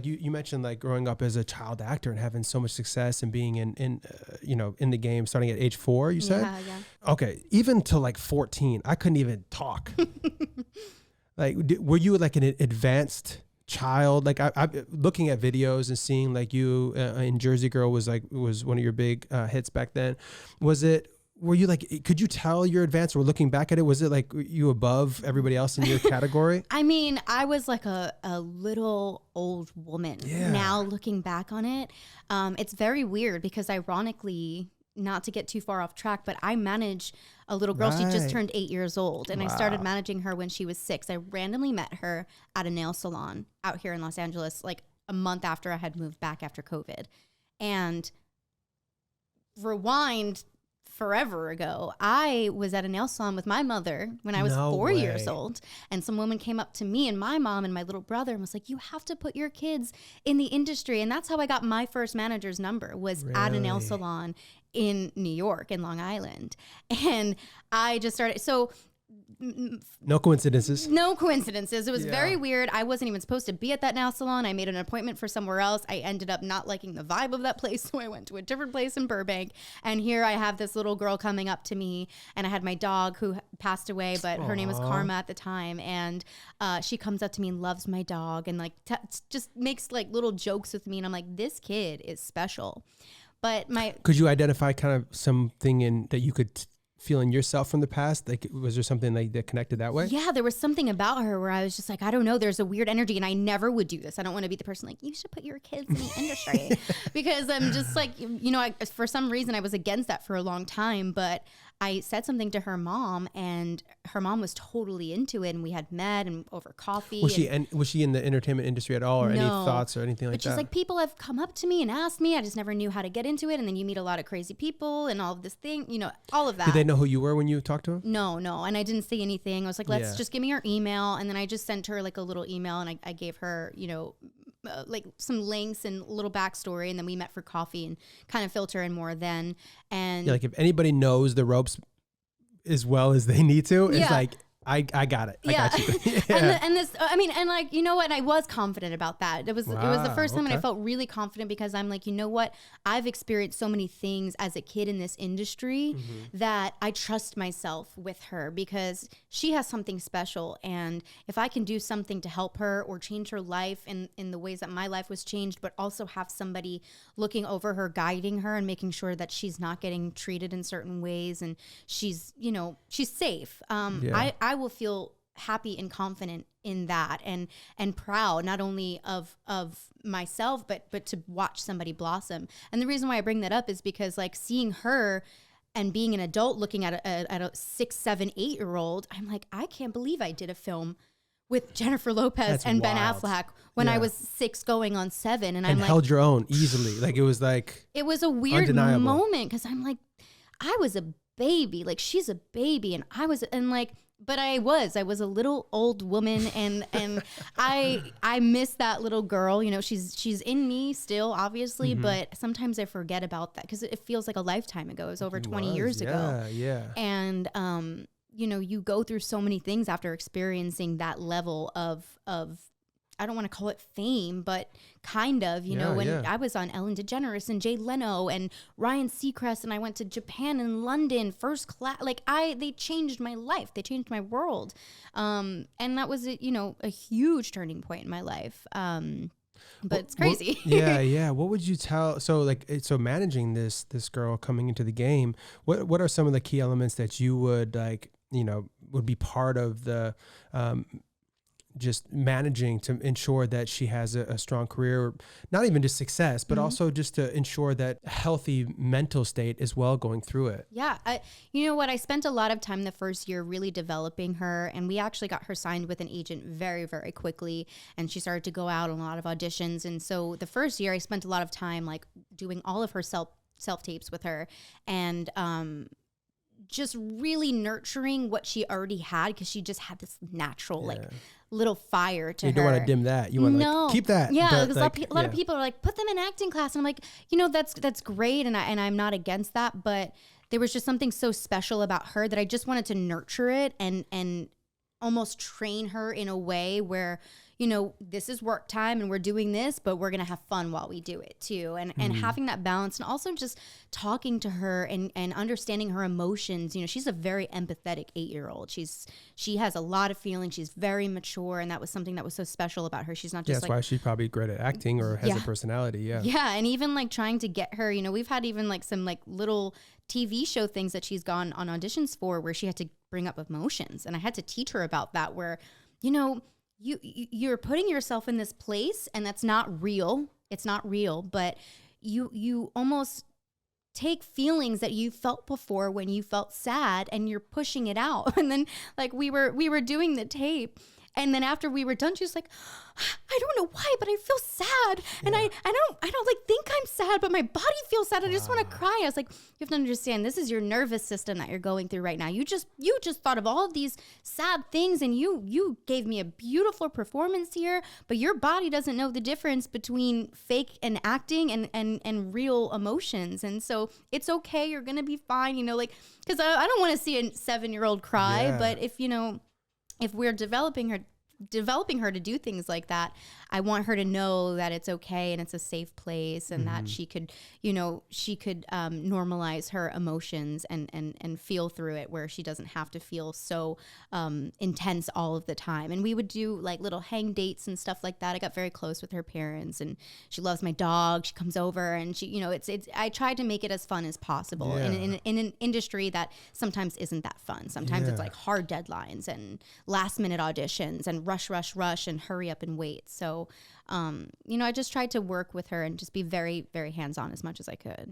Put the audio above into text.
You mentioned like growing up as a child actor and having so much success and being in the game starting at age 4, you said? Yeah. Okay. Even till like 14, I couldn't even talk. Like, were you like an advanced child? Like I looking at videos and seeing like you in Jersey Girl was one of your big hits back then. Were you like, could you tell you're advanced, or looking back at it, was it like you above everybody else in your category? I mean, I was like a little old woman. Yeah. Now looking back on it, it's very weird because ironically, not to get too far off track, but I manage a little girl. She just turned 8 years old, and I started managing her when she was 6. I randomly met her at a nail salon out here in Los Angeles, like a month after I had moved back after COVID. And rewind forever ago, I was at a nail salon with my mother when I was 4 years old, and some woman came up to me and my mom and my little brother and was like, you have to put your kids in the industry. And that's how I got my first manager's number, was at a nail salon in New York, in Long Island. And I just started, so no coincidences. It was very weird. I wasn't even supposed to be at that nail salon. I made an appointment for somewhere else. I ended up not liking the vibe of that place, so I went to a different place in Burbank. And here I have this little girl coming up to me, and I had my dog who passed away, but her name was Karma at the time. And she comes up to me and loves my dog, and like just makes like little jokes with me. And I'm like, this kid is special. But could you identify kind of something that you could feel in yourself from the past? Like, was there something like that connected that way? Yeah, there was something about her where I was just like, I don't know, there's a weird energy, and I never would do this. I don't want to be the person like, you should put your kids in the industry, because I'm just like, for some reason I was against that for a long time, but I said something to her mom, and her mom was totally into it, and we had met and over coffee. Was she in the entertainment industry at all, or any thoughts or anything like that? But she's like, people have come up to me and asked me. I just never knew how to get into it, and then you meet a lot of crazy people and all of this thing, all of that. Did they know who you were when you talked to them? No, and I didn't say anything. I was like, let's just give me your email, and then I just sent her like a little email, and I gave her, like some links and a little backstory, and then we met for coffee and kind of filter in more then. And like, if anybody knows the ropes as well as they need to, it's like, I got it. I got you. And this, I mean, and like, you know what? I was confident about that. It was the first time when I felt really confident, because I'm like, you know what? I've experienced so many things as a kid in this industry that I trust myself with her, because she has something special. And if I can do something to help her or change her life in the ways that my life was changed, but also have somebody looking over her, guiding her and making sure that she's not getting treated in certain ways, and she's safe. I will feel happy and confident in that, and proud not only of myself, but to watch somebody blossom. And the reason why I bring that up is because, like, seeing her and being an adult looking at a 6, 7, 8-year-old, I'm like, I can't believe I did a film with Jennifer Lopez and Ben Affleck when I was 6 going on 7, and I'm like, held your own easily. Like, it was a weird moment, because I'm like, I was a baby, like she's a baby, and but I was a little old woman, and I miss that little girl. She's in me still, obviously, but sometimes I forget about that, because it feels like a lifetime ago. It was over 20 years ago. Yeah. And you go through so many things after experiencing that level of I don't want to call it fame, but kind of, when I was on Ellen DeGeneres and Jay Leno and Ryan Seacrest, and I went to Japan and London first class, they changed my life. They changed my world. And that was, a huge turning point in my life. But it's crazy. Yeah. What would you tell? So managing this girl coming into the game, what are some of the key elements that you would would be part of the, just managing to ensure that she has a strong career, not even just success, but also just to ensure that healthy mental state as well going through it? Yeah. You know what? I spent a lot of time the first year really developing her, and we actually got her signed with an agent very, very quickly, and she started to go out on a lot of auditions. And so the first year I spent a lot of time like doing all of her self tapes with her, and just really nurturing what she already had, because she just had this natural little fire to her. You don't want to dim that. You want to keep that. Yeah, because a lot of people are like, put them in acting class, and I'm like, that's great, and I'm not against that, but there was just something so special about her that I just wanted to nurture it and almost train her in a way where this is work time and we're doing this, but we're going to have fun while we do it too. And having that balance, and also just talking to her and understanding her emotions. She's a very empathetic 8-year-old. She has a lot of feelings. She's very mature. And that was something that was so special about her. She's not just that's why she's probably great at acting or has a personality. Yeah. Yeah. And even like trying to get her, we've had even like some like little TV show things that she's gone on auditions for where she had to bring up emotions. And I had to teach her about that, where, you're putting yourself in this place and that's not real. It's not real, but you almost take feelings that you felt before when you felt sad and you're pushing it out. And then like we were doing the tape, and then after we were done, she was like, I don't know why, but I feel sad. And I don't like think I'm sad, but my body feels sad. I just want to cry. I was like, you have to understand, this is your nervous system that you're going through right now. You just thought of all of these sad things, and you gave me a beautiful performance here, but your body doesn't know the difference between fake and acting and real emotions. And so it's okay. You're going to be fine, because I don't want to see a 7-year-old cry, but if we're developing her to do things like that, I want her to know that it's okay and it's a safe place, and that she could normalize her emotions and feel through it, where she doesn't have to feel so intense all of the time. And we would do like little hang dates and stuff like that. I got very close with her parents, and she loves my dog. She comes over, and she, I tried to make it as fun as possible in an industry that sometimes isn't that fun. Sometimes it's like hard deadlines and last minute auditions and rush and hurry up and wait. So, I just tried to work with her and just be very, very hands-on as much as I could.